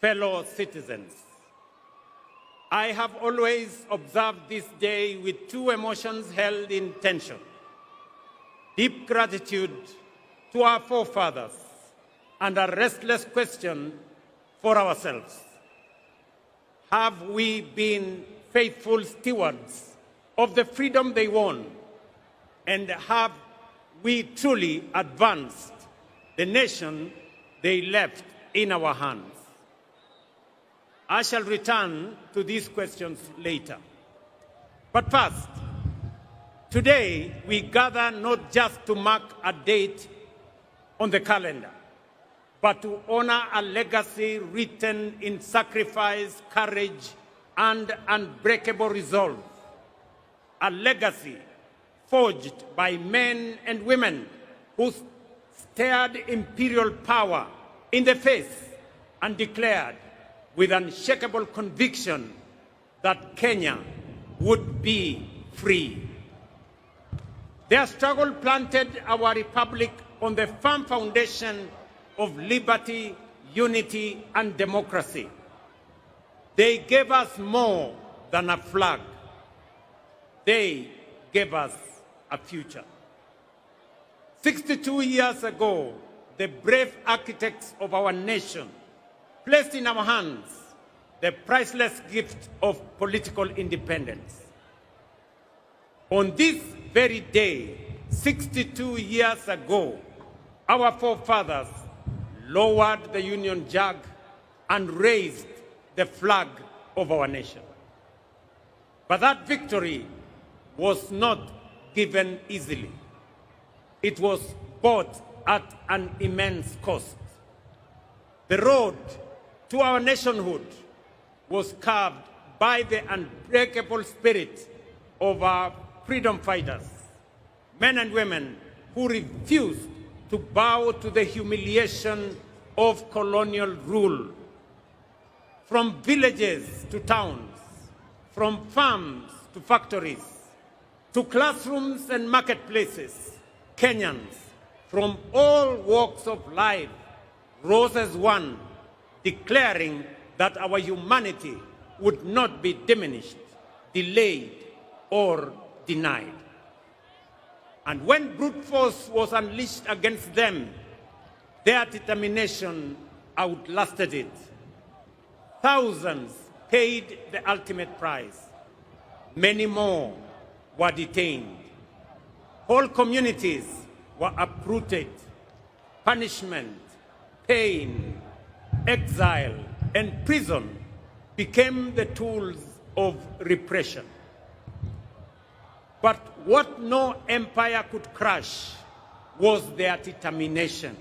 fellow citizens, I have always observed this day with two emotions held in tension: deep gratitude to our forefathers and a restless question for ourselves. Have we been faithful stewards of the freedom they won? And have we truly advanced the nation they left in our hands? I shall return to these questions later. But first, today we gather not just to mark a date on the calendar, but to honor a legacy written in sacrifice, courage, and unbreakable resolve. A legacy forged by men and women who stared imperial power in the face and declared with unshakable conviction that Kenya would be free. Their struggle planted our republic on the firm foundation of liberty, unity, and democracy. They gave us more than a flag. They gave us a future. 62 years ago, the brave architects of our nation placed in our hands the priceless gift of political independence. On this very day, 62 years ago, our forefathers lowered the Union Jack and raised the flag of our nation. But that victory was not given easily. It was bought at an immense cost. The road to our nationhood was carved by the unbreakable spirit of our freedom fighters, men and women who refused to bow to the humiliation of colonial rule. From villages to towns, from farms to factories, to classrooms and marketplaces, Kenyans from all walks of life rose as one, declaring that our humanity would not be diminished, delayed, or denied. And when brute force was unleashed against them, their determination outlasted it. Thousands paid the ultimate price. Many more were detained. Whole communities were uprooted. Punishment, pain, exile, and prison became the tools of repression. But what no empire could crush was their determination,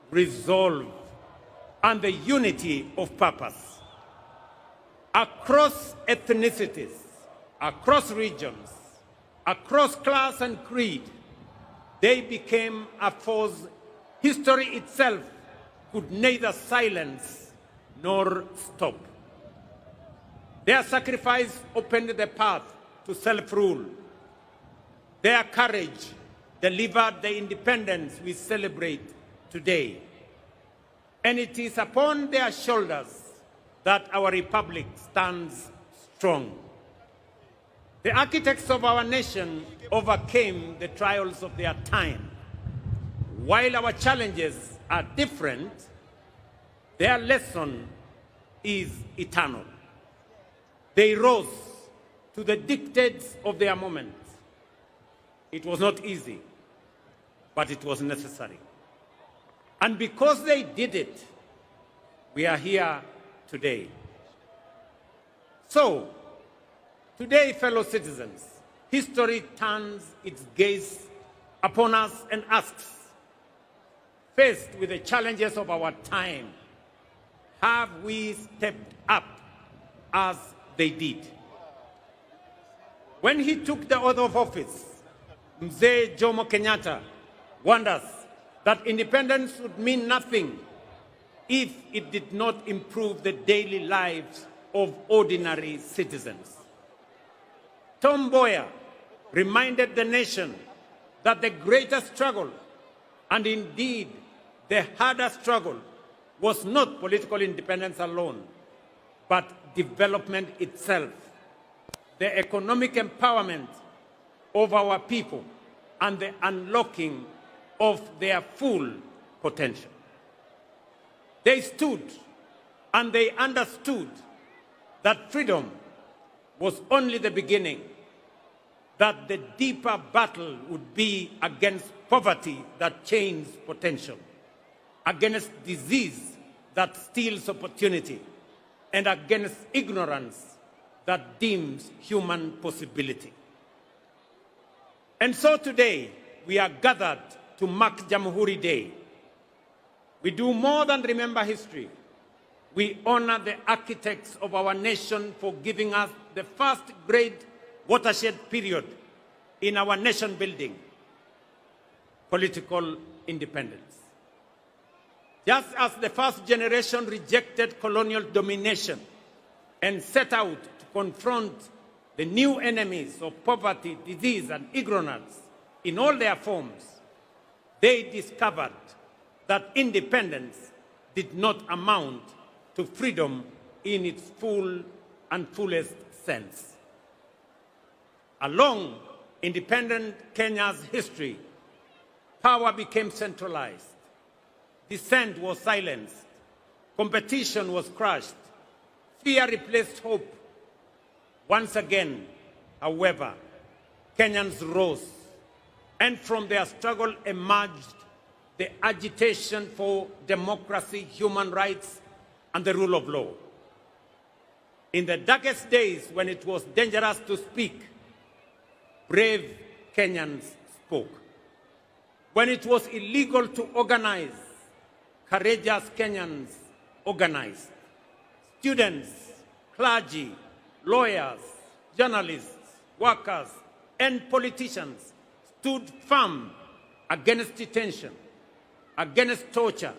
resolve, and the unity of purpose. Across ethnicities, across regions, across class and creed, they became a force history itself could neither silence nor stop. Their sacrifice opened the path to self-rule. Their courage delivered the independence we celebrate today. And it is upon their shoulders that our republic stands strong. The architects of our nation overcame the trials of their time. While our challenges are different, their lesson is eternal. They rose to the dictates of their moment. It was not easy, but it was necessary. And because they did it, we are here today. So, today, fellow citizens, history turns its gaze upon us and asks, faced with the challenges of our time, have we stepped up as they did? When he took the oath of office, Mzee Jomo Kenyatta warned us that independence would mean nothing if it did not improve the daily lives of ordinary citizens. Tom Mboya reminded the nation that the greatest struggle, and indeed the harder struggle, was not political independence alone, but development itself, the economic empowerment of our people, and the unlocking of their full potential. They stood and they understood that freedom was only the beginning, that the deeper battle would be against poverty that chains potential, against disease that steals opportunity, and against ignorance that dims human possibility. And so today, we are gathered to mark Jamhuri Day. We do more than remember history. We honor the architects of our nation for giving us the first great watershed period in our nation building, political independence. Just as the first generation rejected colonial domination and set out to confront the new enemies of poverty, disease, and ignorance in all their forms, they discovered that independence did not amount to freedom in its full and fullest sense. Along independent Kenya's history, power became centralized, dissent was silenced, competition was crushed, fear replaced hope. Once again, however, Kenyans rose, and from their struggle emerged the agitation for democracy, human rights, and the rule of law. In the darkest days when it was dangerous to speak, brave Kenyans spoke. When it was illegal to organize, courageous Kenyans organized. Students, clergy, lawyers, journalists, workers, and politicians stood firm against detention, against torture,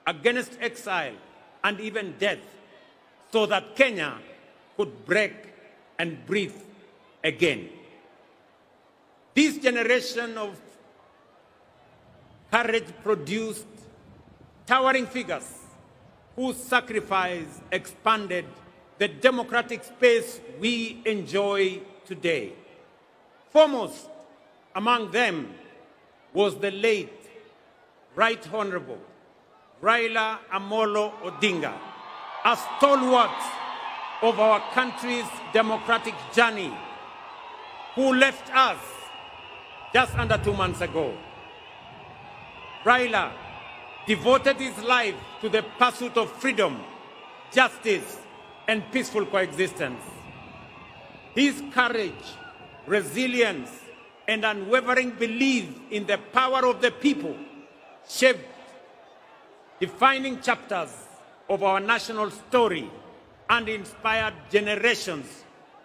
against exile, and even death, so that Kenya could break and breathe again. This generation of courage produced towering figures whose sacrifice expanded the democratic space we enjoy today. Foremost among them was the late Right Honorable Raila Amolo Odinga, a stalwart of our country's democratic journey, who left us just under 2 months ago. Raila devoted his life to the pursuit of freedom, justice, and peaceful coexistence. His courage, resilience, and unwavering belief in the power of the people shaped defining chapters of our national story and inspired generations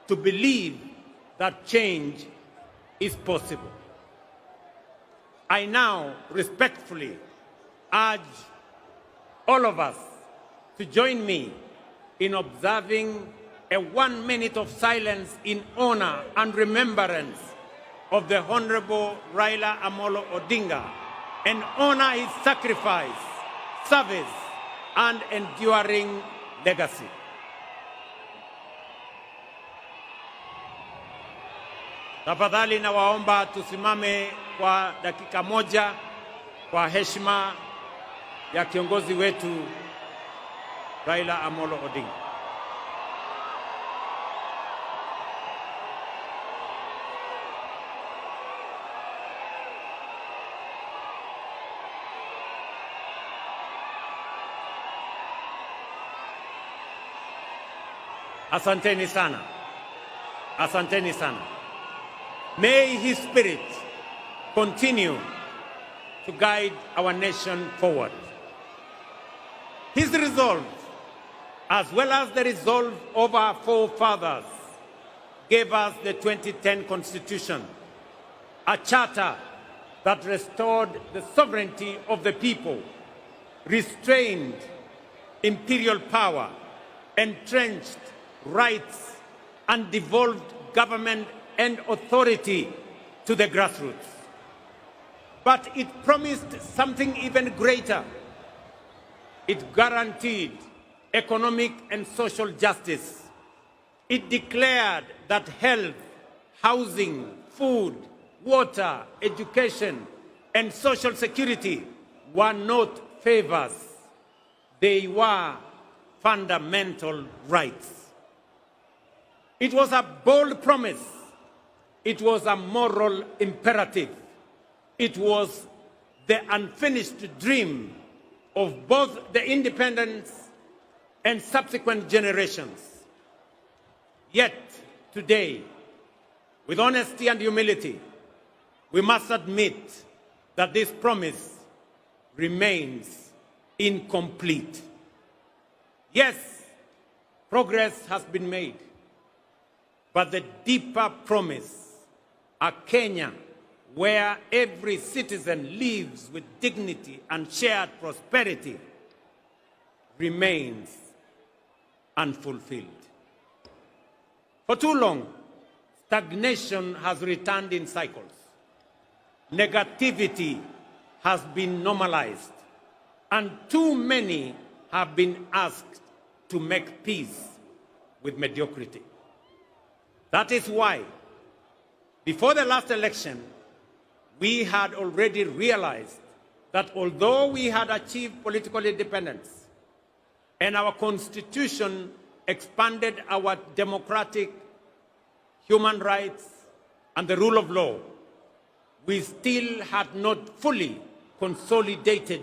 to believe that change is possible. I now respectfully urge all of us to join me in observing a 1 minute of silence in honor and remembrance of the Honorable Raila Amolo Odinga and honor his sacrifice, service, and enduring legacy. Tafadhali nawaomba tusimame kwa dakika moja kwa heshima ya kiongozi wetu Raila Amolo Odinga. Asanteni sana. Asanteni sana. May his spirit continue to guide our nation forward. His resolve, as well as the resolve of our forefathers, gave us the 2010 Constitution, a charter that restored the sovereignty of the people, restrained imperial power, entrenched rights, and devolved government and authority to the grassroots. But it promised something even greater: It guaranteed economic and social justice. It declared that health, housing, food, water, education, and social security were not favors. They were fundamental rights. It was a bold promise. It was a moral imperative. It was the unfinished dream of both the independence and subsequent generations. Yet today, with honesty and humility, we must admit that this promise remains incomplete. Yes, progress has been made, but the deeper promise, a Kenya where every citizen lives with dignity and shared prosperity, remains unfulfilled. For too long, stagnation has returned in cycles. Negativity has been normalized, and too many have been asked to make peace with mediocrity. That is why, before the last election, we had already realized that although we had achieved political independence and our constitution expanded our democratic human rights and the rule of law, we still had not fully consolidated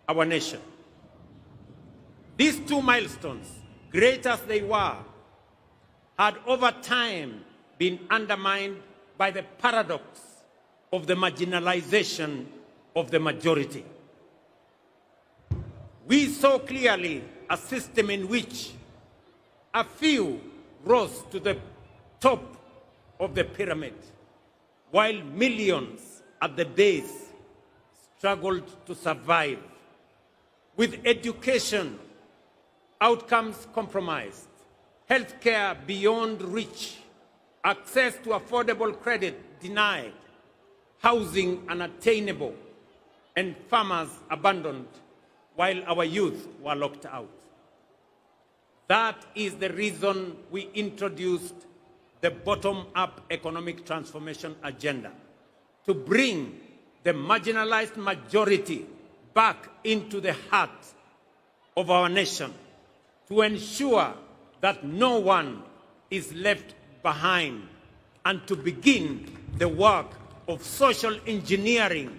our nation. These two milestones, great as they were, had over time been undermined by the paradox of the marginalization of the majority. We saw clearly a system in which a few rose to the top of the pyramid, while millions at the base struggled to survive. With education outcomes compromised, healthcare beyond reach, access to affordable credit denied, housing unattainable, and farmers abandoned, while our youth were locked out. That is the reason we introduced the bottom-up economic transformation agenda, to bring the marginalized majority back into the heart of our nation, to ensure that no one is left behind, and to begin the work of social engineering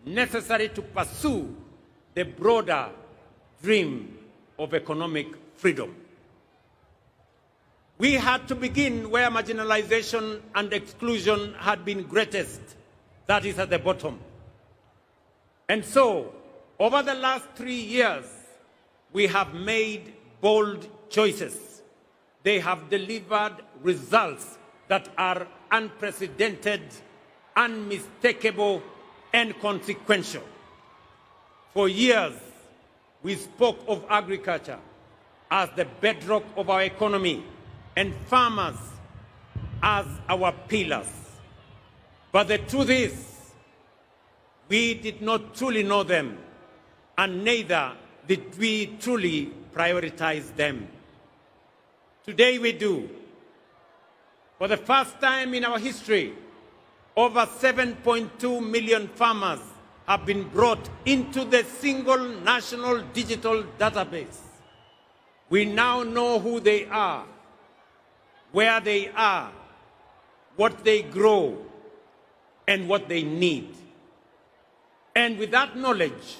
necessary to pursue the broader dream of economic freedom. We had to begin where marginalization and exclusion had been greatest, that is at the bottom. And so, over the last 3 years, we have made bold choices. They have delivered results that are unprecedented, unmistakable, and consequential. For years, we spoke of agriculture as the bedrock of our economy and farmers as our pillars. But the truth is, we did not truly know them, and neither did we truly prioritize them. Today we do. For the first time in our history, over 7.2 million farmers have been brought into the single national digital database. We now know who they are, where they are, what they grow, and what they need. And with that knowledge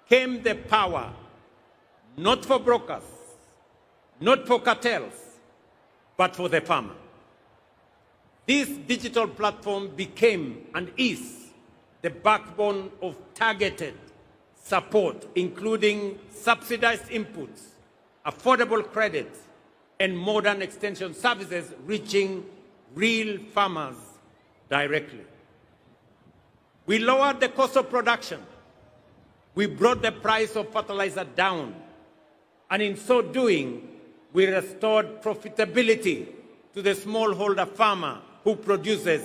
came the power, not for brokers, not for cartels, but for the farmer. This digital platform became and is the backbone of targeted support, including subsidized inputs, affordable credit, and modern extension services reaching real farmers directly. We lowered the cost of production. We brought the price of fertilizer down. And in so doing, we restored profitability to the smallholder farmer who produces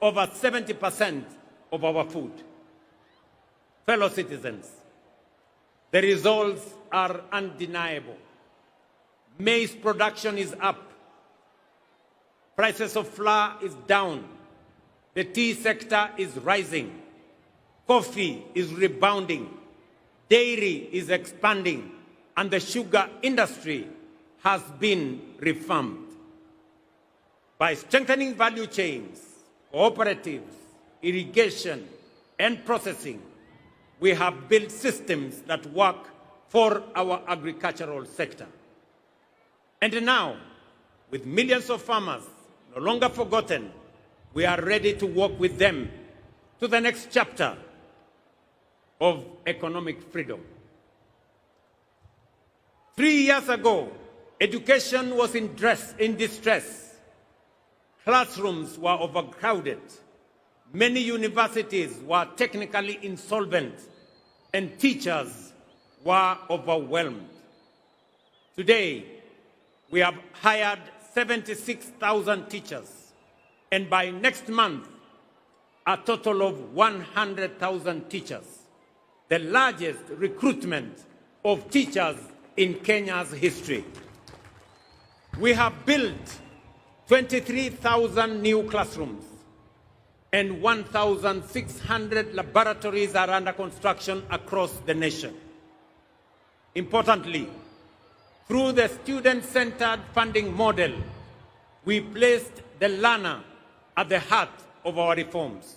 over 70% of our food. Fellow citizens, The results are undeniable. Maize production is up. Prices of flour is down. The tea sector is rising. Coffee is rebounding. Dairy is expanding. And the sugar industry has been reformed. By strengthening value chains, cooperatives, irrigation, and processing, we have built systems that work for our agricultural sector. And now, with millions of farmers no longer forgotten, we are ready to walk with them to the next chapter of economic freedom. 3 years ago, education was in distress. Classrooms were overcrowded. Many universities were technically insolvent, and teachers were overwhelmed. Today, we have hired 76,000 teachers, and by next month, a total of 100,000 teachers, the largest recruitment of teachers in Kenya's history. We have built 23,000 new classrooms, and 1,600 laboratories are under construction across the nation. Importantly, through the student-centered funding model, we placed the learner at the heart of our reforms.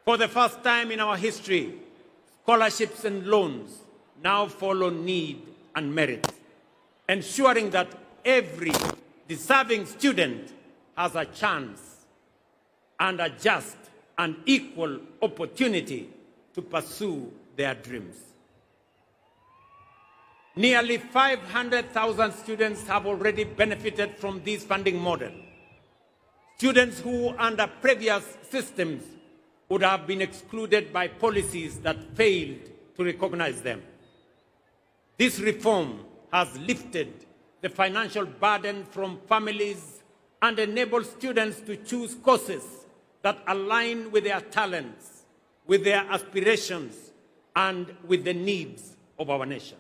For the first time in our history, scholarships and loans now follow need and merit, ensuring that every deserving student has a chance and a just and equal opportunity to pursue their dreams. Nearly 500,000 students have already benefited from this funding model. Students who, under previous systems, would have been excluded by policies that failed to recognize them. This reform has lifted the financial burden from families and enabled students to choose courses that align with their talents, with their aspirations, and with the needs of our nation.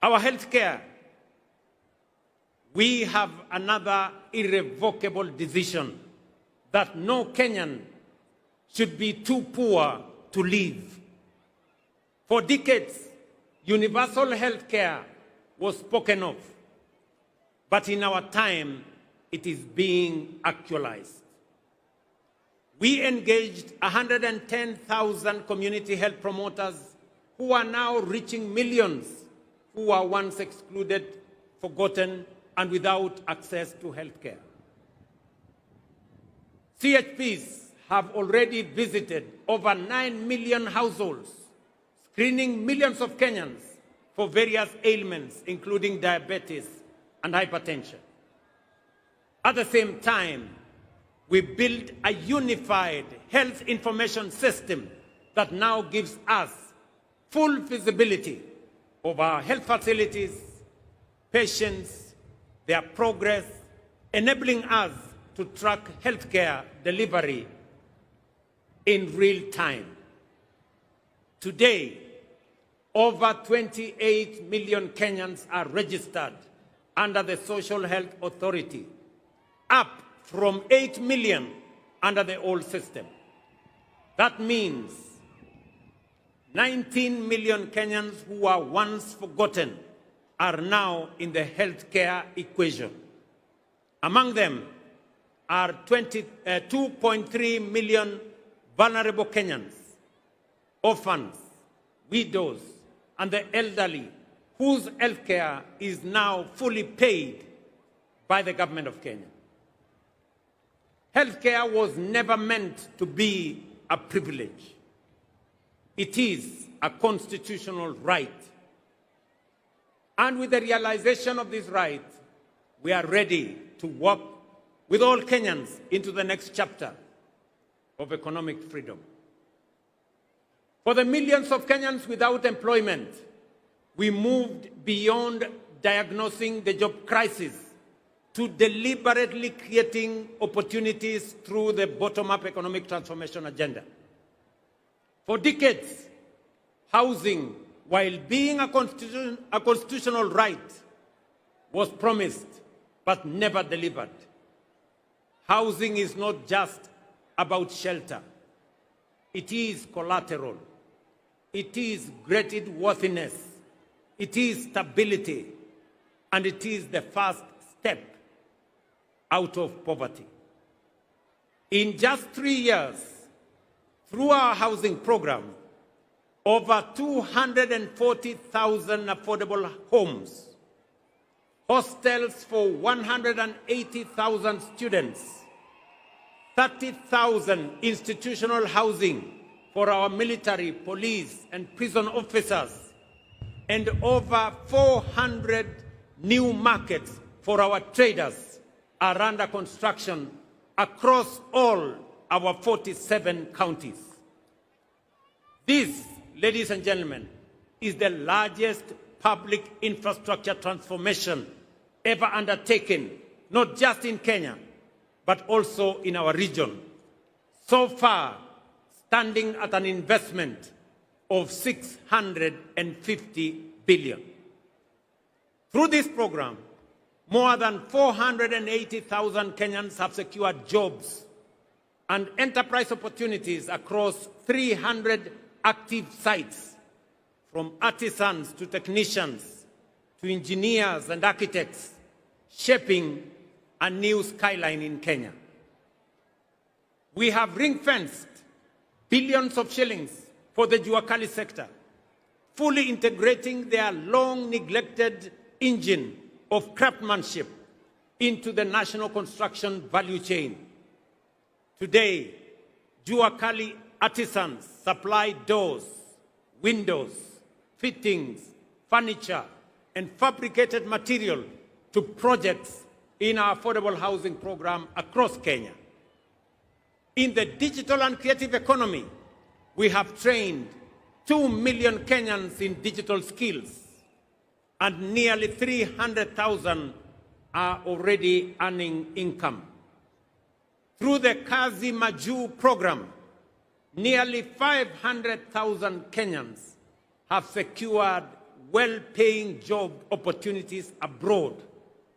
Our healthcare, we have another irrevocable decision that no Kenyan should be too poor to live. For decades, universal healthcare was spoken of, but in our time, it is being actualized. We engaged 110,000 community health promoters who are now reaching millions who were once excluded, forgotten, and without access to health care. CHPs have already visited over 9 million households, screening millions of Kenyans for various ailments, including diabetes and hypertension. At the same time, we built a unified health information system that now gives us full visibility of our health facilities, patients, their progress, enabling us to track healthcare delivery in real time. Today, over 28 million Kenyans are registered under the Social Health Authority, up from 8 million under the old system. That means 19 million Kenyans who were once forgotten are now in the healthcare equation. Among them are 2.3 million vulnerable Kenyans, orphans, widows, and the elderly, whose healthcare is now fully paid by the government of Kenya. Healthcare was never meant to be a privilege. It is a constitutional right. And with the realization of this right, we are ready to work with all Kenyans into the next chapter of economic freedom. For the millions of Kenyans without employment, we moved beyond diagnosing the job crisis to deliberately creating opportunities through the bottom-up economic transformation agenda. For decades, Housing, while being a constitutional right, was promised but never delivered. Housing is not just about shelter. It is collateral. It is graded worthiness. It is stability. And it is the first step out of poverty. In just 3 years, through our housing program, over 240,000 affordable homes, hostels for 180,000 students, 30,000 institutional housing for our military, police, and prison officers, and over 400 new markets for our traders are under construction across all our 47 counties. This, ladies and gentlemen, is the largest public infrastructure transformation ever undertaken, not just in Kenya, but also in our region. So far, standing at an investment of 650 billion. Through this program, more than 480,000 Kenyans have secured jobs and enterprise opportunities across 300 active sites, from artisans to technicians to engineers and architects, shaping a new skyline in Kenya. We have ring-fenced billions of shillings for the Jua Kali sector, fully integrating their long-neglected engine of craftsmanship into the national construction value chain. Today, Jua Kali artisans supply doors, windows, fittings, furniture, and fabricated material to projects in our affordable housing program across Kenya. In the digital and creative economy, we have trained 2 million Kenyans in digital skills, and nearly 300,000 are already earning income. Through the Kazi Maju program, nearly 500,000 Kenyans have secured well-paying job opportunities abroad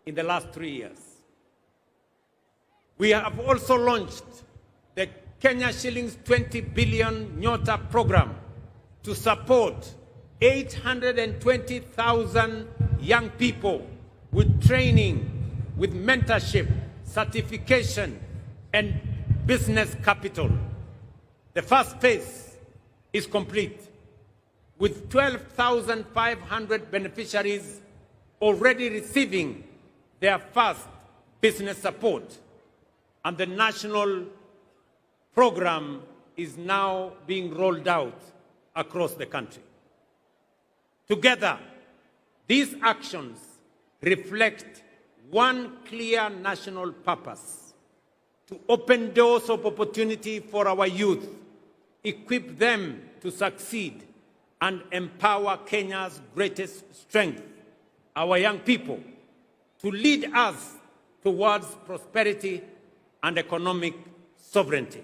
in the last 3 years. We have also launched the Kenya shillings 20 billion Nyota program to support 820,000 young people with training, with mentorship, certification, and business capital. The first phase is complete, with 12,500 beneficiaries already receiving their first business support, and the national program is now being rolled out across the country. Together, these actions reflect one clear national purpose: to open doors of opportunity for our youth, equip them to succeed, and empower Kenya's greatest strength, our young people, to lead us towards prosperity and economic sovereignty.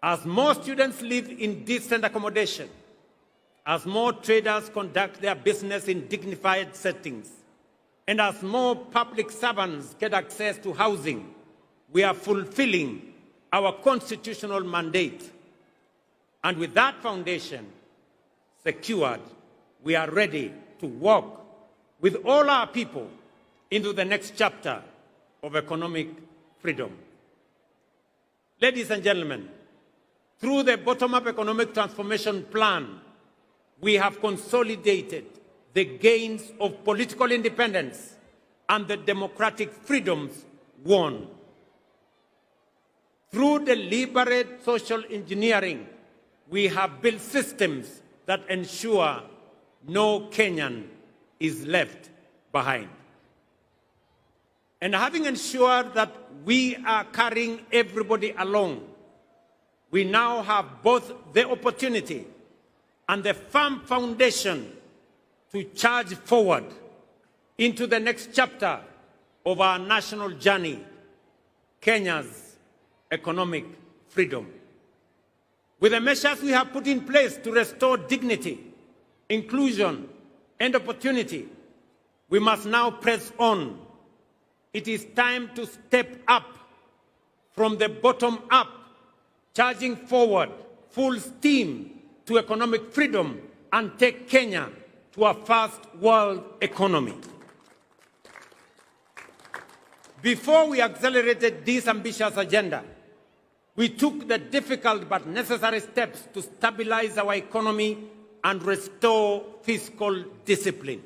As more students live in decent accommodation, as more traders conduct their business in dignified settings, and as more public servants get access to housing, we are fulfilling our constitutional mandate. And with that foundation secured, we are ready to walk with all our people into the next chapter of economic freedom. Ladies and gentlemen, through the bottom-up economic transformation plan, we have consolidated the gains of political independence and the democratic freedoms won. Through deliberate social engineering, we have built systems that ensure no Kenyan is left behind. And having ensured that we are carrying everybody along, we now have both the opportunity and the firm foundation to charge forward into the next chapter of our national journey, Kenya's economic freedom. With the measures we have put in place to restore dignity, inclusion, and opportunity, we must now press on. It is time to step up from the bottom up, charging forward full steam to economic freedom and take Kenya to a first world economy. Before we accelerated this ambitious agenda, we took the difficult but necessary steps to stabilize our economy and restore fiscal discipline.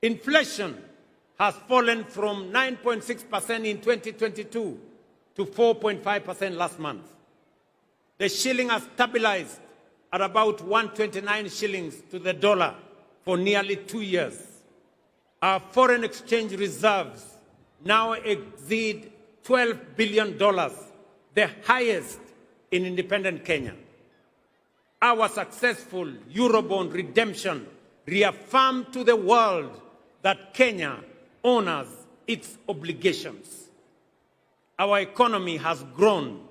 Inflation has fallen from 9.6% in 2022 to 4.5% last month. The shilling has stabilized at about 129 shillings to the dollar for nearly 2 years. Our foreign exchange reserves now exceed $12 billion, the highest in independent Kenya. Our successful Eurobond redemption reaffirmed to the world that Kenya honors its obligations. Our economy has grown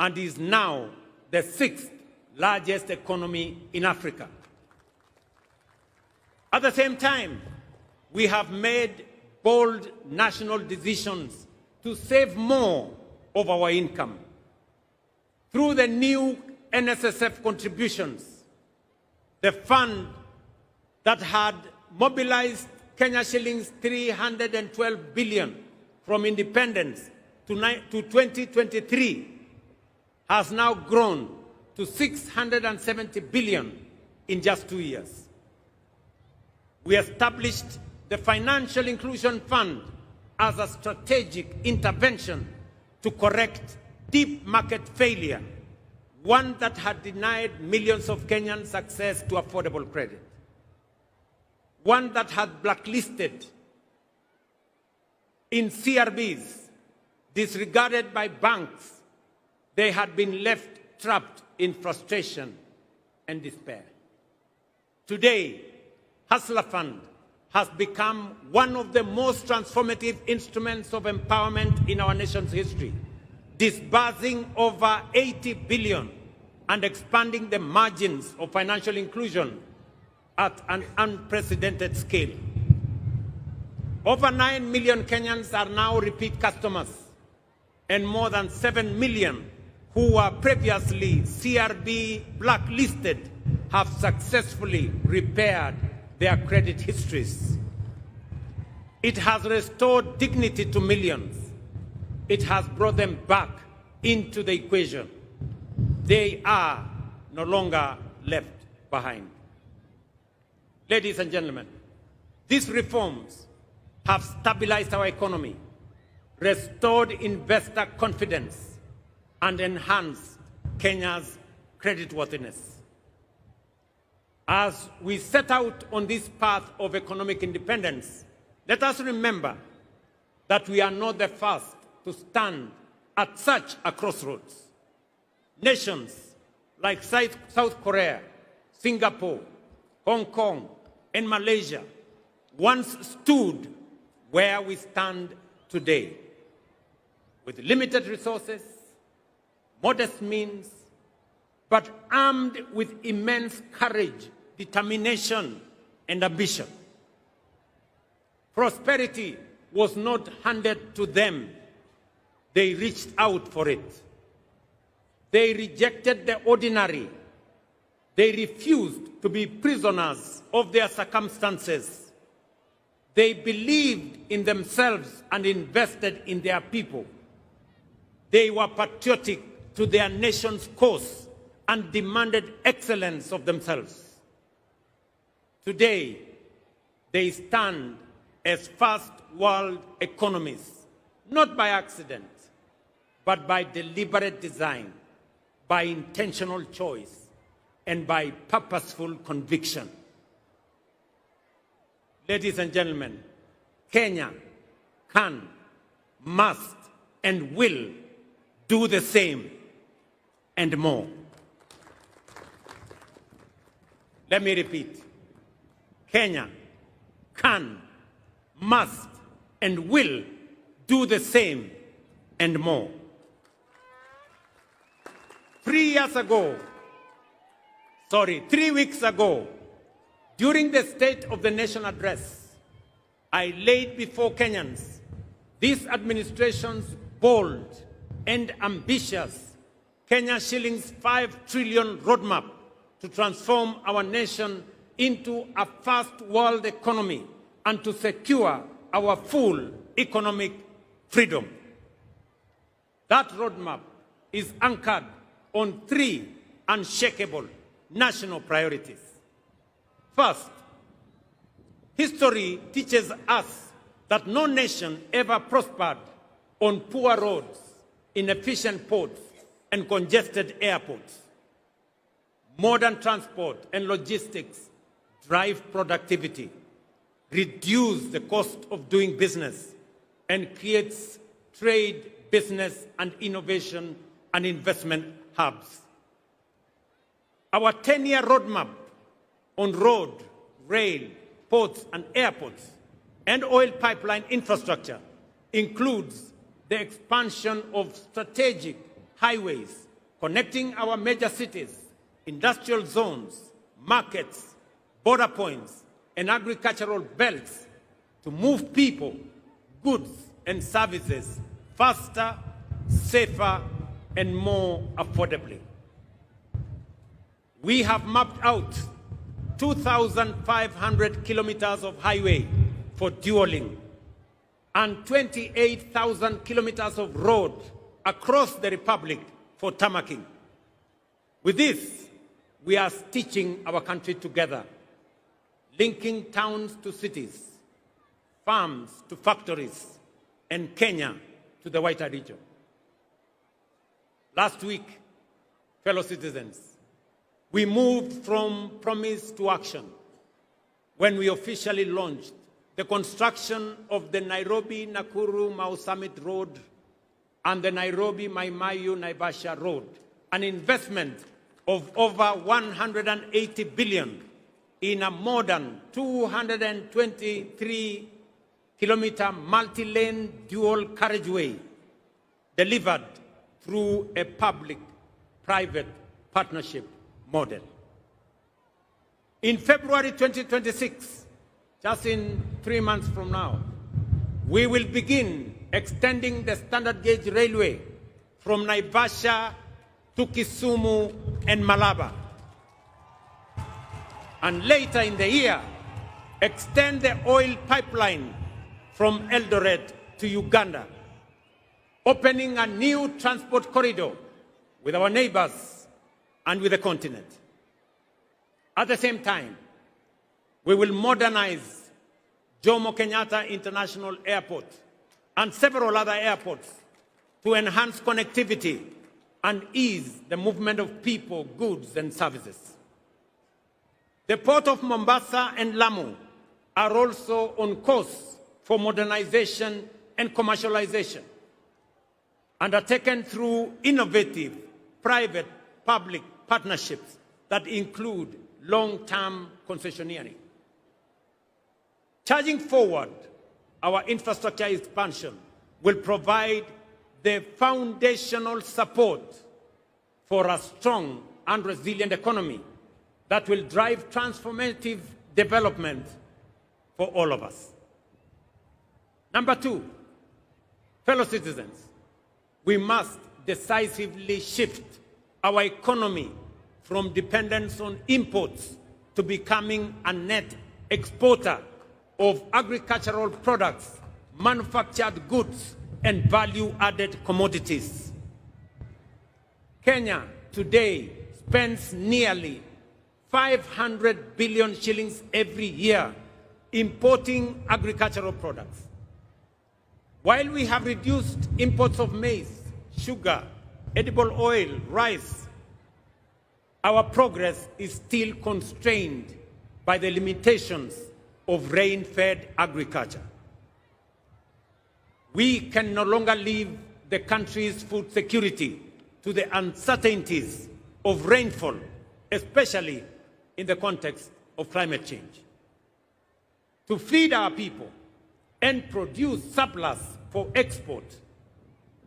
and is now the sixth largest economy in Africa. At the same time, we have made bold national decisions to save more of our income. Through the new NSSF contributions, the fund that had mobilized Kenya shillings 312 billion from independence to 2023 has now grown to 670 billion in just 2 years. We established the Financial Inclusion Fund as a strategic intervention to correct deep market failure, one that had denied millions of Kenyans access to affordable credit, one that had blacklisted in CRBs, disregarded by banks. They had been left trapped in frustration and despair. Today, Hustler Fund has become one of the most transformative instruments of empowerment in our nation's history, disbursing over 80 billion and expanding the margins of financial inclusion at an unprecedented scale. Over 9 million Kenyans are now repeat customers, and more than 7 million who were previously CRB blacklisted have successfully repaired their credit histories. It has restored dignity to millions. It has brought them back into the equation. They are no longer left behind. Ladies and gentlemen, these reforms have stabilized our economy, restored investor confidence, and enhanced Kenya's creditworthiness. As we set out on this path of economic independence, let us remember that we are not the first to stand at such a crossroads. Nations like South Korea, Singapore, Hong Kong, and Malaysia once stood where we stand today, with limited resources, modest means, but armed with immense courage, determination, and ambition. Prosperity was not handed to them. They reached out for it. They rejected the ordinary. They refused to be prisoners of their circumstances. They believed in themselves and invested in their people. They were patriotic to their nation's cause and demanded excellence of themselves. Today, they stand as first world economies, not by accident, but by deliberate design, by intentional choice, and by purposeful conviction. Ladies and gentlemen, Kenya can, must, and will do the same and more. Let me repeat. Kenya can, must, and will do the same and more. 3 weeks ago, during the State of the Nation address, I laid before Kenyans this administration's bold and ambitious Kenya shillings 5 trillion roadmap to transform our nation into a first world economy and to secure our full economic freedom. That roadmap is anchored on 3 unshakable national priorities. First, history teaches us that no nation ever prospered on poor roads, inefficient ports, and congested airports. Modern transport and logistics drive productivity, reduce the cost of doing business, and creates trade, business, and innovation and investment hubs. Our 10-year roadmap on road, rail, ports, and airports, and oil pipeline infrastructure includes the expansion of strategic highways connecting our major cities, industrial zones, markets, border points, and agricultural belts to move people, goods, and services faster, safer, and more affordably. We have mapped out 2,500 kilometers of highway for dualing and 28,000 kilometers of road across the Republic for tarmacking. With this, we are stitching our country together, linking towns to cities, farms to factories, and Kenya to the wider region. Last week, fellow citizens, we moved from promise to action when we officially launched the construction of the Nairobi-Nakuru-Mau Summit Road and the Nairobi-Mai-Mahiu-Naivasha Road, an investment of over 180 billion in a modern 223-kilometer multi-lane dual carriageway delivered through a public-private partnership model. In February 2026, just in 3 months from now, we will begin extending the standard gauge railway from Naivasha to Kisumu and Malaba. And later in the year, extend the oil pipeline from Eldoret to Uganda, opening a new transport corridor with our neighbors and with the continent. At the same time, we will modernize Jomo Kenyatta International Airport and several other airports to enhance connectivity and ease the movement of people, goods, and services. The Port of Mombasa and Lamu are also on course for modernization and commercialization, undertaken through innovative private-public partnerships that include long-term concessioneering. Charging forward, our infrastructure expansion will provide the foundational support for a strong and resilient economy that will drive transformative development for all of us. Number 2, fellow citizens, we must decisively shift our economy from dependence on imports to becoming a net exporter of agricultural products, manufactured goods, and value-added commodities. Kenya today spends nearly 500 billion shillings every year importing agricultural products. While we have reduced imports of maize, sugar, edible oil, rice, our progress is still constrained by the limitations of rain-fed agriculture. We can no longer leave the country's food security to the uncertainties of rainfall, especially in the context of climate change. To feed our people and produce surplus for export,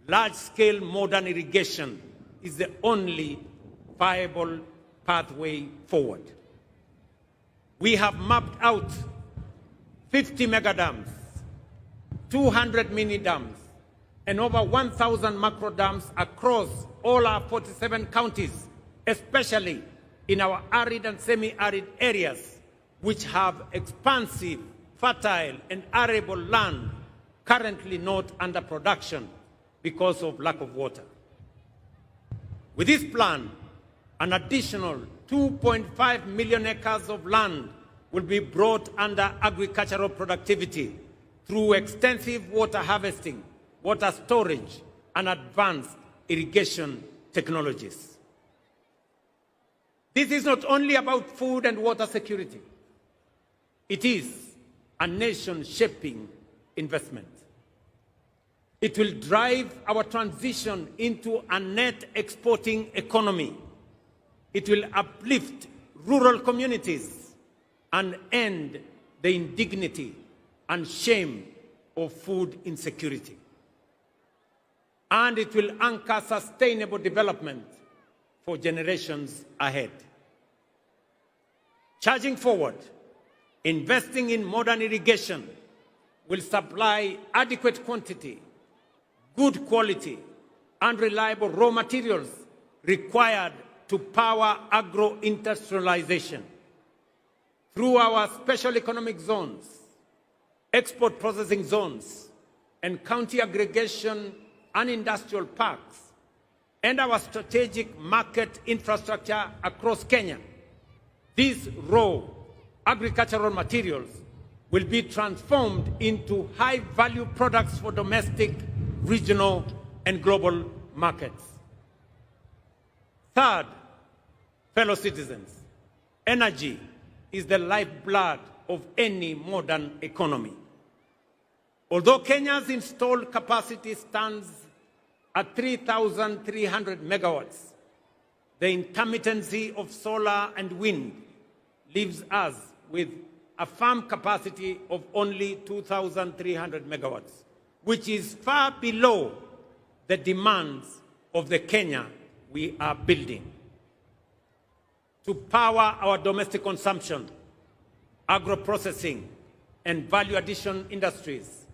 large-scale modern irrigation is the only viable pathway forward. We have mapped out 50 mega dams, 200 mini dams, and over 1,000 macro dams across all our 47 counties, especially in our arid and semi-arid areas, which have expansive, fertile, and arable land currently not under production because of lack of water. With this plan, an additional 2.5 million acres of land will be brought under agricultural productivity through extensive water harvesting, water storage, and advanced irrigation technologies. This is not only about food and water security. It is a nation-shaping investment. It will drive our transition into a net exporting economy. It will uplift rural communities and end the indignity and shame of food insecurity. And it will anchor sustainable development for generations ahead. Charging forward, investing in modern irrigation will supply adequate quantity, good quality, and reliable raw materials required to power agro-industrialization. Through our special economic zones, export processing zones, and county aggregation and industrial parks, and our strategic market infrastructure across Kenya, these raw agricultural materials will be transformed into high-value products for domestic, regional, and global markets. Third, fellow citizens, energy is the lifeblood of any modern economy. Although Kenya's installed capacity stands at 3,300 megawatts, the intermittency of solar and wind leaves us with a firm capacity of only 2,300 megawatts, which is far below the demands of the Kenya we are building. To power our domestic consumption, agro-processing, and value-addition industries,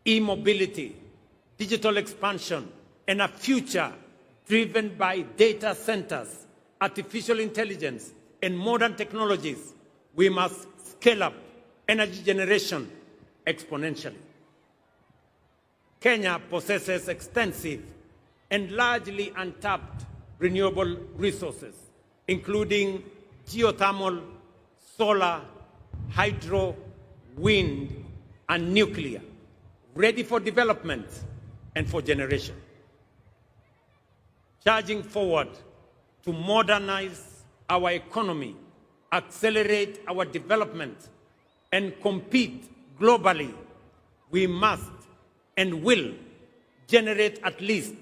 e-mobility, digital expansion, and a future driven by data centers, artificial intelligence, and modern technologies, we must scale up energy generation exponentially. Kenya possesses extensive and largely untapped renewable resources, including geothermal, solar, hydro, wind, and nuclear, ready for development and for generation. Charging forward to modernize our economy, accelerate our development, and compete globally, we must and will generate at least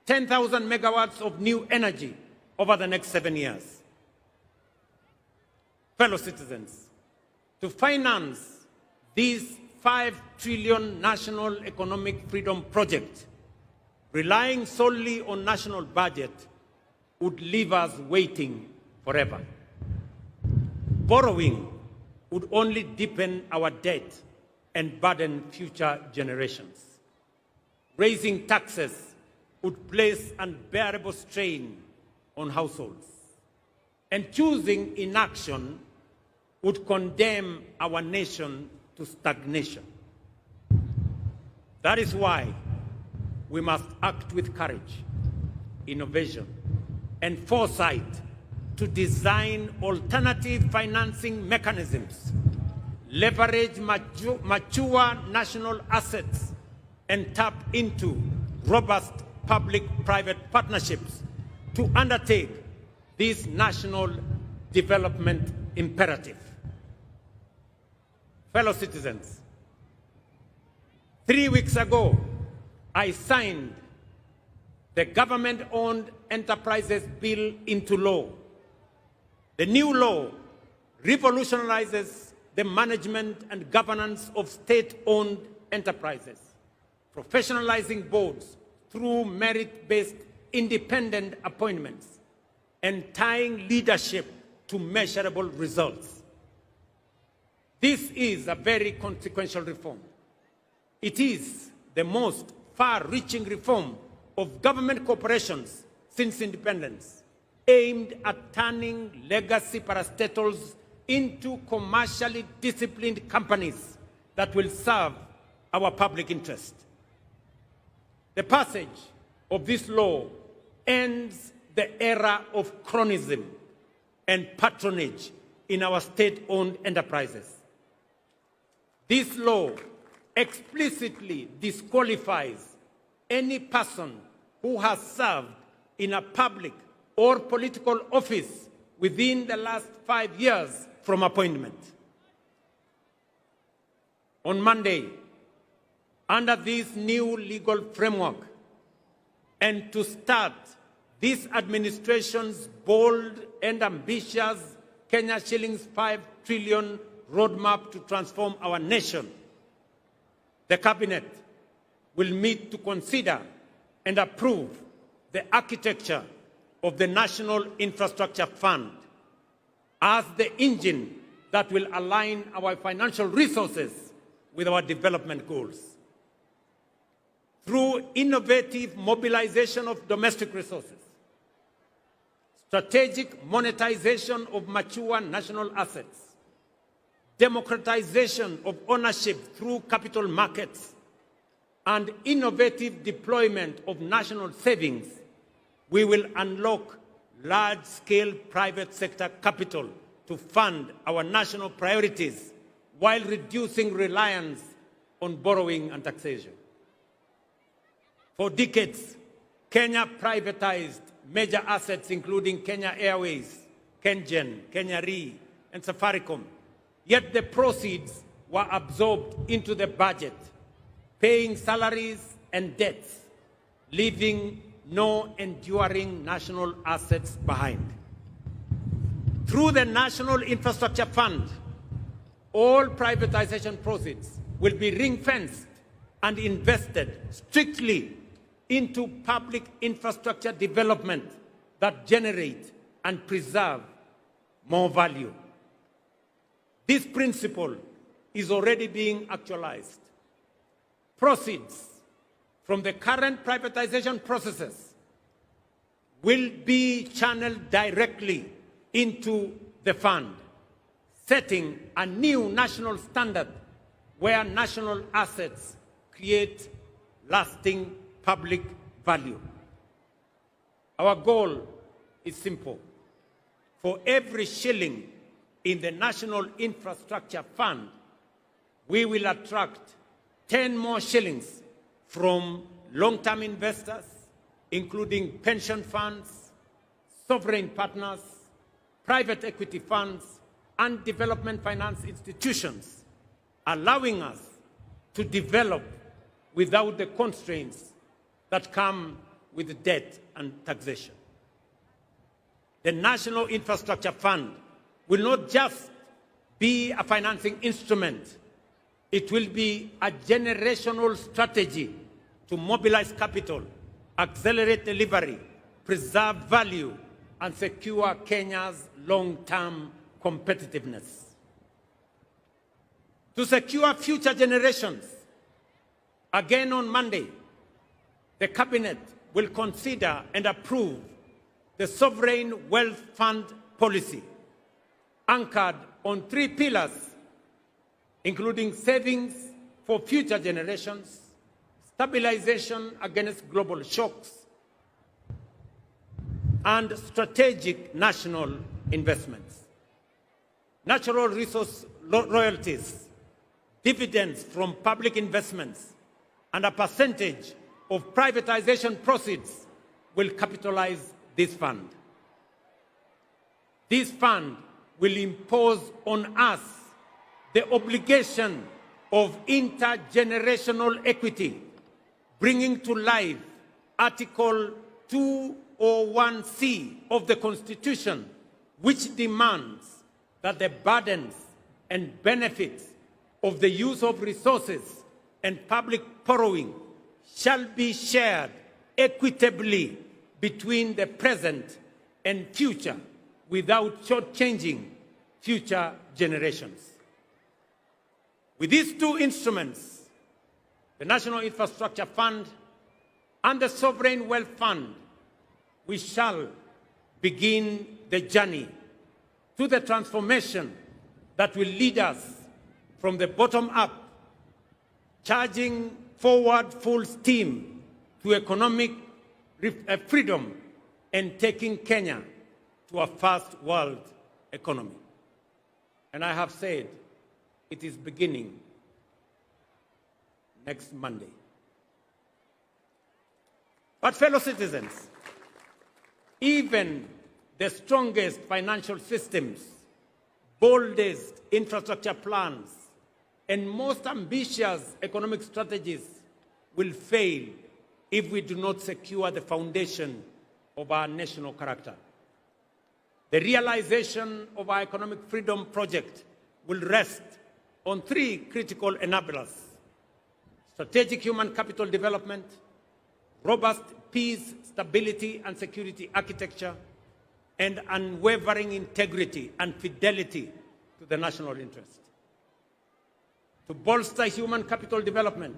10,000 megawatts of new energy over the next 7 years. Fellow citizens, to finance this 5 trillion national economic freedom project, relying solely on national budget would leave us waiting forever. Borrowing would only deepen our debt and burden future generations. Raising taxes would place unbearable strain on households. And choosing inaction would condemn our nation to stagnation. That is why we must act with courage, innovation, and foresight to design alternative financing mechanisms, leverage mature national assets, and tap into robust public-private partnerships to undertake this national development imperative. Fellow citizens, 3 weeks ago, I signed the Government-Owned Enterprises Bill into law. The new law revolutionizes the management and governance of state-owned enterprises, professionalizing boards through merit-based independent appointments and tying leadership to measurable results. This is a very consequential reform. It is the most far-reaching reform of government corporations since independence, aimed at turning legacy parastatals into commercially disciplined companies that will serve our public interest. The passage of this law ends the era of cronyism and patronage in our state-owned enterprises. This law explicitly disqualifies any person who has served in a public or political office within the last 5 years from appointment. On Monday, under this new legal framework, and to start this administration's bold and ambitious Kenya shillings 5 trillion roadmap to transform our nation, the Cabinet will meet to consider and approve the architecture of the National Infrastructure Fund as the engine that will align our financial resources with our development goals. Through innovative mobilization of domestic resources, strategic monetization of mature national assets, democratization of ownership through capital markets, and innovative deployment of national savings, we will unlock large-scale private sector capital to fund our national priorities while reducing reliance on borrowing and taxation. For decades, Kenya privatized major assets including Kenya Airways, KenGen, Kenya Re, and Safaricom. Yet the proceeds were absorbed into the budget, paying salaries and debts, leaving no enduring national assets behind. Through the National Infrastructure Fund, all privatization proceeds will be ring-fenced and invested strictly into public infrastructure development that generate and preserve more value. This principle is already being actualized. Proceeds from the current privatization processes will be channeled directly into the fund, setting a new national standard where national assets create lasting public value. Our goal is simple. For every shilling in the National Infrastructure Fund, we will attract 10 more shillings from long-term investors, including pension funds, sovereign partners, private equity funds, and development finance institutions, allowing us to develop without the constraints that come with debt and taxation. The National Infrastructure Fund will not just be a financing instrument. It will be a generational strategy to mobilize capital, accelerate delivery, preserve value, and secure Kenya's long-term competitiveness. To secure future generations, again on Monday, the Cabinet will consider and approve the Sovereign Wealth Fund policy, anchored on 3 pillars, including savings for future generations, stabilization against global shocks, and strategic national investments. Natural resource royalties, dividends from public investments, and a percentage of privatization proceeds will capitalize this fund. This fund will impose on us the obligation of intergenerational equity, bringing to life Article 201C of the Constitution, which demands that the burdens and benefits of the use of resources and public borrowing shall be shared equitably between the present and future without shortchanging future generations. With these two instruments, the National Infrastructure Fund and the Sovereign Wealth Fund, we shall begin the journey to the transformation that will lead us from the bottom up, charging forward full steam to economic freedom and taking Kenya to a first world economy. And I have said it is beginning next Monday. But fellow citizens, even the strongest financial systems, boldest infrastructure plans, and most ambitious economic strategies will fail if we do not secure the foundation of our national character. The realization of our economic freedom project will rest on three critical enablers: strategic human capital development, robust peace, stability, and security architecture, and unwavering integrity and fidelity to the national interest. To bolster human capital development,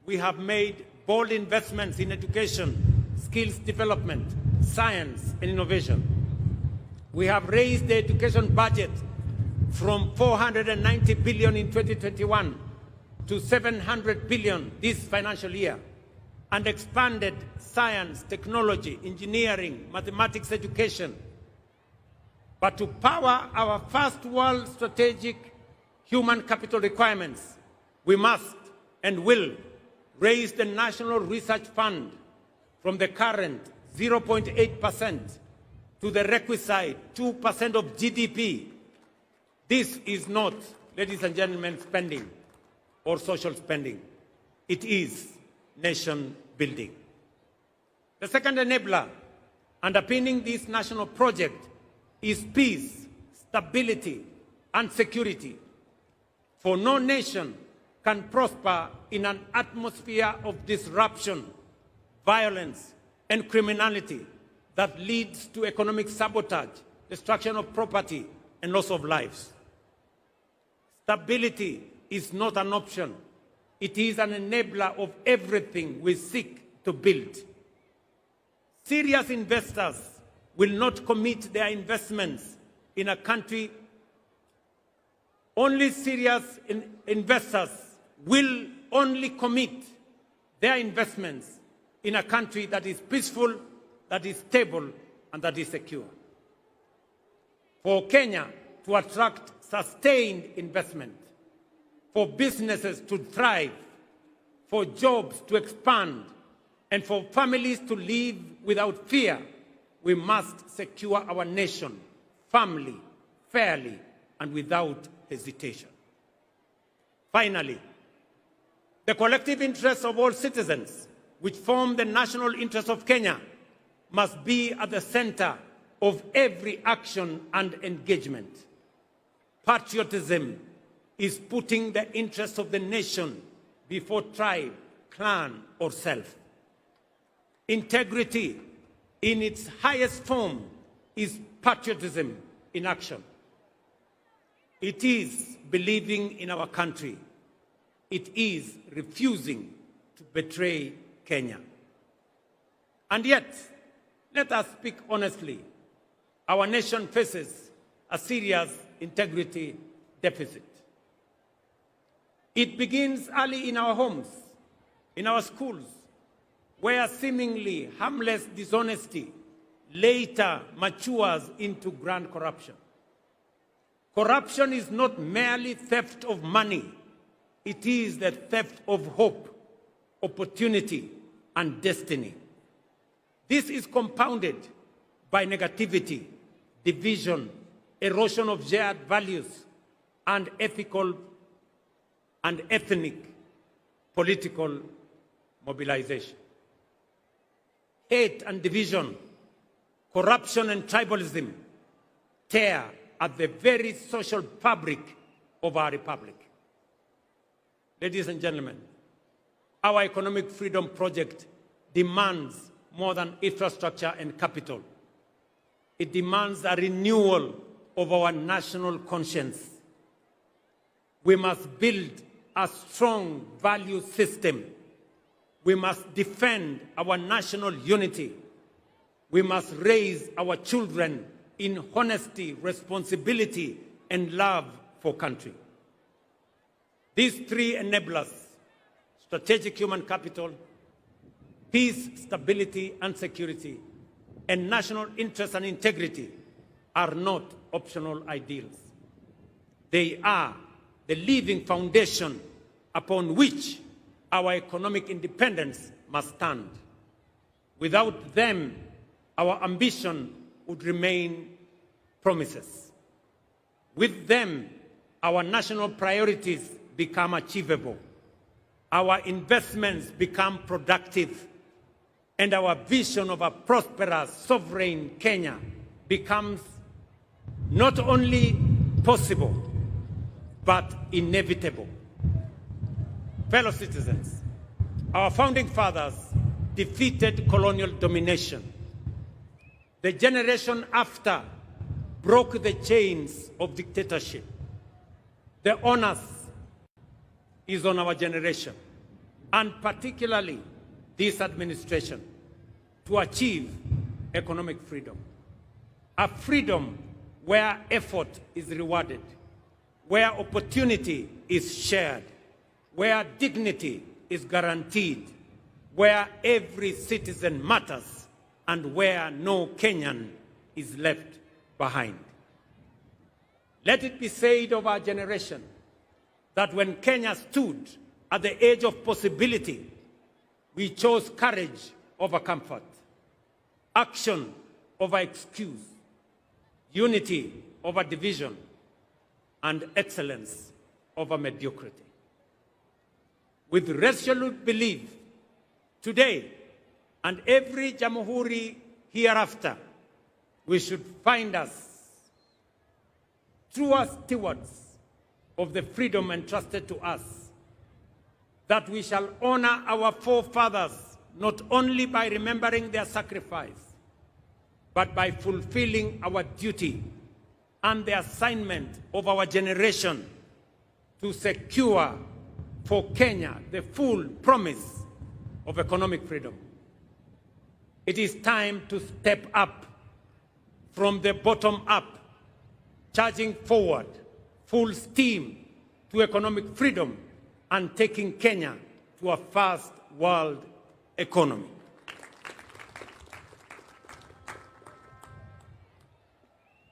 we have made bold investments in education, skills development, science, and innovation. We have raised the education budget from 490 billion in 2021 to 700 billion this financial year, and expanded science, technology, engineering, mathematics education. But to power our first world strategic human capital requirements, we must and will raise the National Research Fund from the current 0.8% to the requisite 2% of GDP. This is not, ladies and gentlemen, spending or social spending. It is nation building. The second enabler underpinning this national project is peace, stability, and security. For no nation can prosper in an atmosphere of disruption, violence, and criminality that leads to economic sabotage, destruction of property, and loss of lives. Stability is not an option. It is an enabler of everything we seek to build. Serious investors will not commit their investments in a country. Only serious investors will only commit their investments in a country that is peaceful, that is stable, and that is secure. For Kenya to attract sustained investment, for businesses to thrive, for jobs to expand, and for families to live without fear, we must secure our nation firmly, fairly, and without hesitation. Finally, the collective interests of all citizens, which form the national interest of Kenya, must be at the center of every action and engagement. Patriotism is putting the interests of the nation before tribe, clan, or self. Integrity in its highest form is patriotism in action. It is believing in our country. It is refusing to betray Kenya. And yet, let us speak honestly, our nation faces a serious integrity deficit. It begins early in our homes, in our schools, where seemingly harmless dishonesty later matures into grand corruption. Corruption is not merely theft of money. It is the theft of hope, opportunity, and destiny. This is compounded by negativity, division, erosion of shared values, and ethical and ethnic political mobilization. Hate and division, corruption and tribalism tear at the very social fabric of our republic. Ladies and gentlemen, our economic freedom project demands more than infrastructure and capital. It demands a renewal of our national conscience. We must build a strong value system. We must defend our national unity. We must raise our children in honesty, responsibility, and love for country. These three enablers, strategic human capital, peace, stability, and security, and national interest and integrity, are not optional ideals. They are the living foundation upon which our economic independence must stand. Without them, our ambition would remain promises. With them, our national priorities become achievable. Our investments become productive. And our vision of a prosperous, sovereign Kenya becomes not only possible, but inevitable. Fellow citizens, our founding fathers defeated colonial domination. The generation after broke the chains of dictatorship. The onus is on our generation, and particularly this administration, to achieve economic freedom. A freedom where effort is rewarded, where opportunity is shared, where dignity is guaranteed, where every citizen matters, and where no Kenyan is left behind. Let it be said of our generation that when Kenya stood at the edge of possibility, we chose courage over comfort, action over excuse, unity over division, and excellence over mediocrity. With resolute belief, today and every Jamhuri hereafter, we should find us true stewards of the freedom entrusted to us, that we shall honor our forefathers not only by remembering their sacrifice, but by fulfilling our duty and the assignment of our generation to secure for Kenya the full promise of economic freedom. It is time to step up from the bottom up, charging forward full steam to economic freedom and taking Kenya to a first world economy.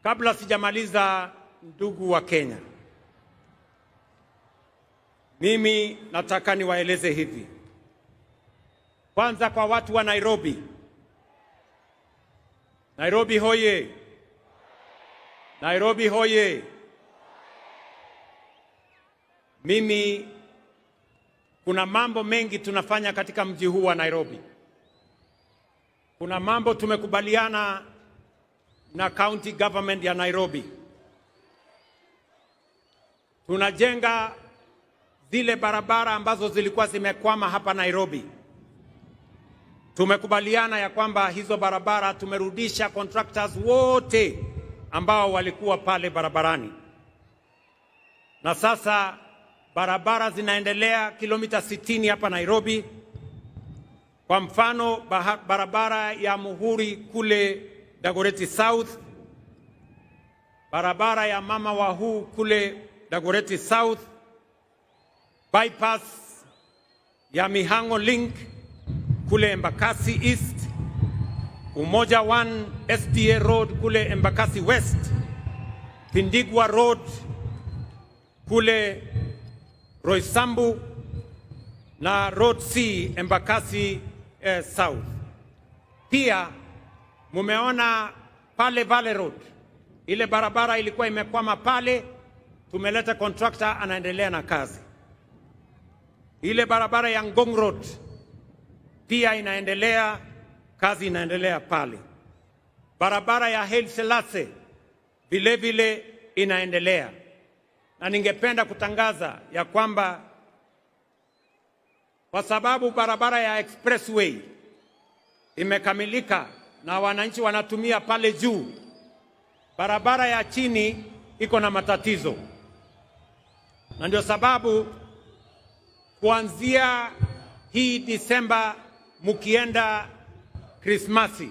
Kabla sijamaliza, ndugu wa Kenya, mimi nataka niwaeleze hivi. Kwanza kwa watu wa Nairobi. Nairobi hoye! Nairobi hoye! Mimi, kuna mambo mengi tunafanya katika mji huu wa Nairobi. Kuna mambo tumekubaliana na county government ya Nairobi. Tunajenga zile barabara ambazo zilikuwa zimekwama hapa Nairobi. Tumekubaliana ya kwamba hizo barabara tumerudisha contractors wote ambao walikuwa pale barabarani. Na sasa barabara zinaendelea kilomita 60 hapa Nairobi. Kwa mfano, barabara ya Muhuri kule Dagoretti South, barabara ya Mama Wahu kule Dagoretti South, bypass ya Mihango Link kule Embakasi East, Umoja 1 SDA Road kule Embakasi West, Pindigwa Road kule Roysambu, na Road C Embakasi South. Pia mumeona pale Valley Road, ile barabara ilikuwa imekwama pale, tumeleta contractor anaendelea na kazi. Ile barabara ya Ngong Road pia inaendelea, kazi inaendelea pale. Barabara ya Haile Selassie vile vile inaendelea. Na ningependa kutangaza ya kwamba kwa sababu barabara ya expressway imekamilika na wananchi wanatumia pale juu. Barabara ya chini iko na matatizo, na ndio sababu kuanzia hii Disemba mukienda Krismasi,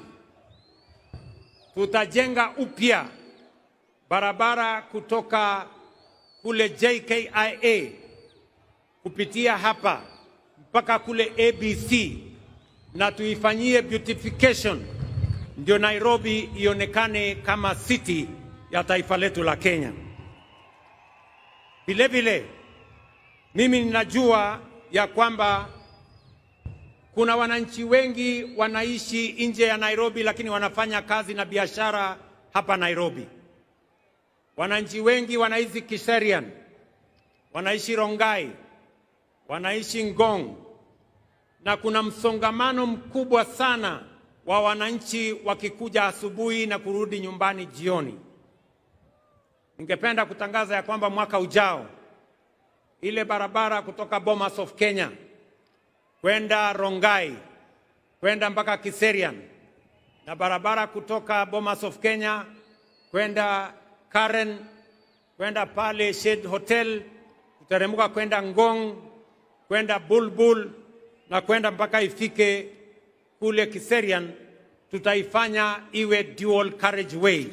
tutajenga upya barabara kutoka kule JKIA kupitia hapa mpaka kule ABC, na tuifanyie beautification ndio Nairobi ionekane kama city ya taifa letu la Kenya. Vile vile mimi ninajua ya kwamba kuna wananchi wengi wanaishi nje ya Nairobi lakini wanafanya kazi na biashara hapa Nairobi. Wananchi wengi wanaishi Kiserian, wanaishi Rongai, wanaishi Ngong, na kuna msongamano mkubwa sana wa wananchi wakikuja asubuhi na kurudi nyumbani jioni. Ningependa kutangaza ya kwamba mwaka ujao ile barabara kutoka Bomas of Kenya kwenda Rongai kwenda mpaka Kiserian, na barabara kutoka Bomas of Kenya kwenda Karen kwenda pale Shade Hotel, kuteremuka kwenda Ngong, kwenda Bulbul na kwenda mpaka ifike kule Kiserian, tutaifanya iwe dual carriageway,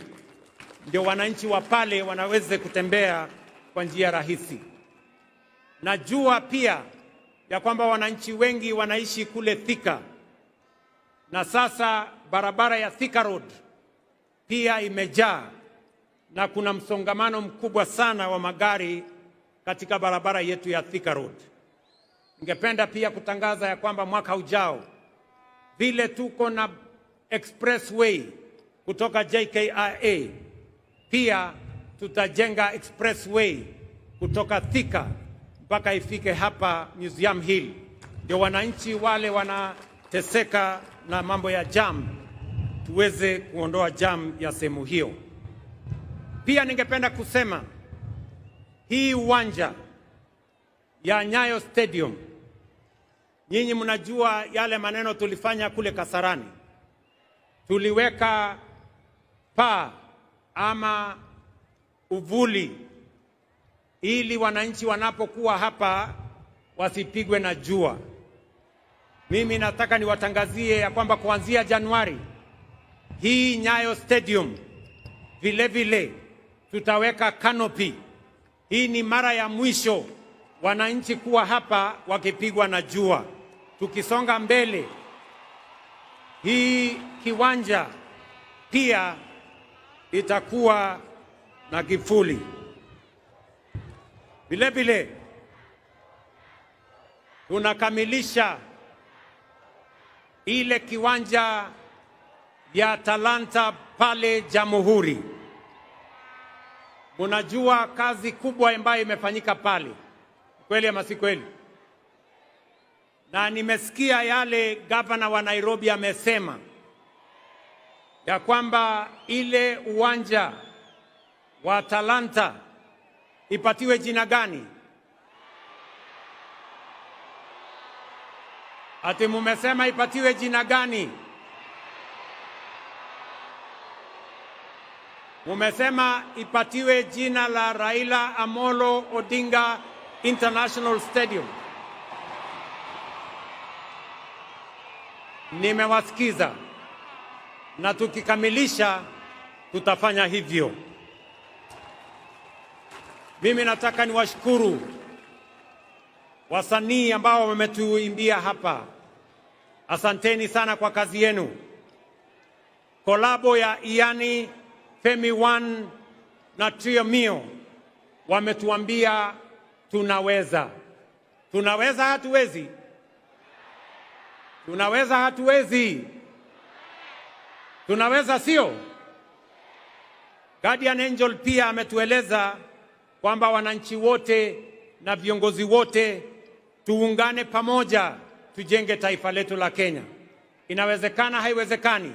ndio wananchi wa pale wanaweze kutembea kwa njia rahisi. Najua pia ya kwamba wananchi wengi wanaishi kule Thika, na sasa barabara ya Thika Road pia imejaa na kuna msongamano mkubwa sana wa magari katika barabara yetu ya Thika Road. Ningependa pia kutangaza ya kwamba mwaka ujao vile tuko na expressway kutoka JKIA, pia tutajenga expressway kutoka Thika mpaka ifike hapa Museum Hill, ndio wananchi wale wanateseka na mambo ya jam tuweze kuondoa jam ya sehemu hiyo. Pia ningependa kusema hii uwanja ya Nyayo Stadium, nyinyi mnajua yale maneno tulifanya kule Kasarani. Tuliweka paa ama uvuli ili wananchi wanapokuwa hapa wasipigwe na jua. Mimi nataka niwatangazie ya kwamba kuanzia Januari hii Nyayo Stadium vile vile tutaweka canopy. Hii ni mara ya mwisho wananchi kuwa hapa wakipigwa na jua. Tukisonga mbele, hii kiwanja pia itakuwa na kivuli. Vile vile tunakamilisha ile kiwanja ya Talanta pale Jamhuri. Munajua kazi kubwa ambayo imefanyika pale, kweli ama si kweli? Na nimesikia yale gavana wa Nairobi amesema ya kwamba ile uwanja wa Talanta ipatiwe jina gani? Ati mumesema ipatiwe jina gani? Mumesema ipatiwe jina la Raila Amolo Odinga International Stadium. Nimewasikiza na tukikamilisha tutafanya hivyo. Mimi nataka niwashukuru wasanii ambao wametuimbia hapa. Asanteni sana kwa kazi yenu. Kolabo ya Iani, Femi One na Trio Mio wametuambia tunaweza. Tunaweza hatuwezi? Tunaweza hatuwezi? Tunaweza sio? Guardian Angel pia ametueleza kwamba wananchi wote na viongozi wote tuungane pamoja tujenge taifa letu la Kenya. Inawezekana haiwezekani?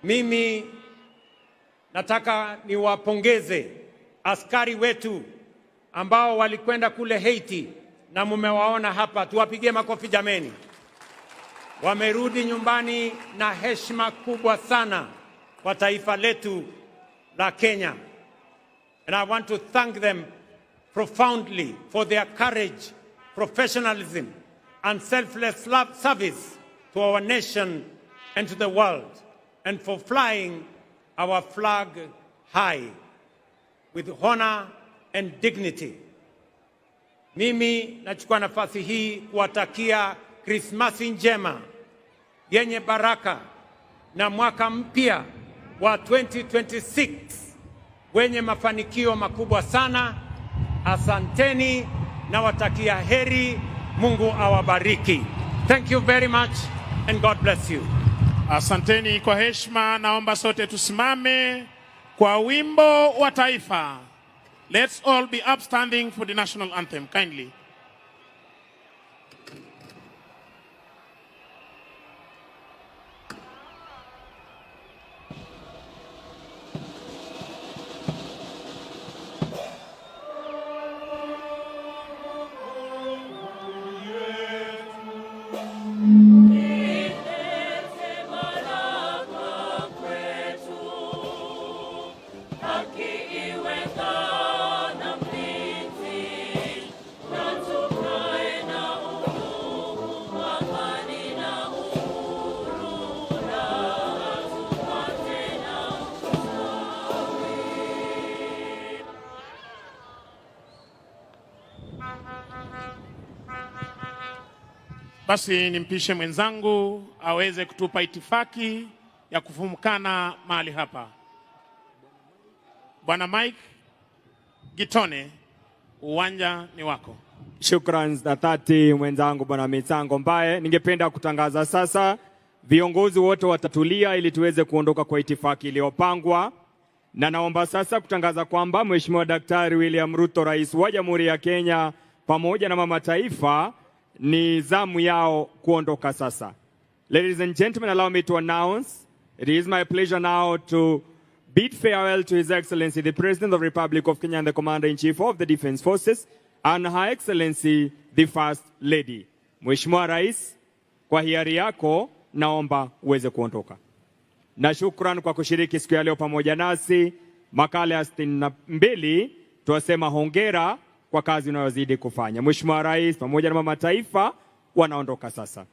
Mimi nataka niwapongeze askari wetu ambao walikwenda kule Haiti na mumewaona hapa, tuwapigie makofi jameni. wamerudi nyumbani na heshima kubwa sana kwa taifa letu la Kenya. And I want to thank them profoundly for their courage, professionalism, and selfless service to our nation and to the world, and for flying our flag high with honor and dignity. Mimi nachukua nafasi hii kuwatakia Krismasi njema yenye baraka na mwaka mpya wa 2026 wenye mafanikio makubwa sana. Asanteni na watakia heri. Mungu awabariki. Thank you very much and God bless you. Asanteni kwa heshima. Naomba sote tusimame kwa wimbo wa taifa. Let's all be upstanding for the national anthem, kindly. Basi nimpishe mwenzangu aweze kutupa itifaki ya kufumukana mahali hapa. Bwana Mike Gitone, uwanja ni wako. Shukrani za dhati mwenzangu Bwana Misango Mbaye. Ningependa kutangaza sasa viongozi wote watatulia ili tuweze kuondoka kwa itifaki iliyopangwa. Na naomba sasa kutangaza kwamba Mheshimiwa Daktari William Ruto, Rais wa Jamhuri ya Kenya, pamoja na mama taifa ni zamu yao kuondoka sasa. Ladies and gentlemen, allow me to announce, it is my pleasure now to bid farewell to His Excellency the President of the Republic of Kenya and the Commander-in-Chief of the Defense Forces and Her Excellency the First Lady. Mheshimiwa Rais, kwa hiari yako naomba uweze kuondoka. Na shukran kwa kushiriki siku ya leo pamoja nasi. Makala ya 62 tuwasema hongera kwa kazi unayozidi kufanya. Mheshimiwa Rais pamoja na mama taifa wanaondoka sasa.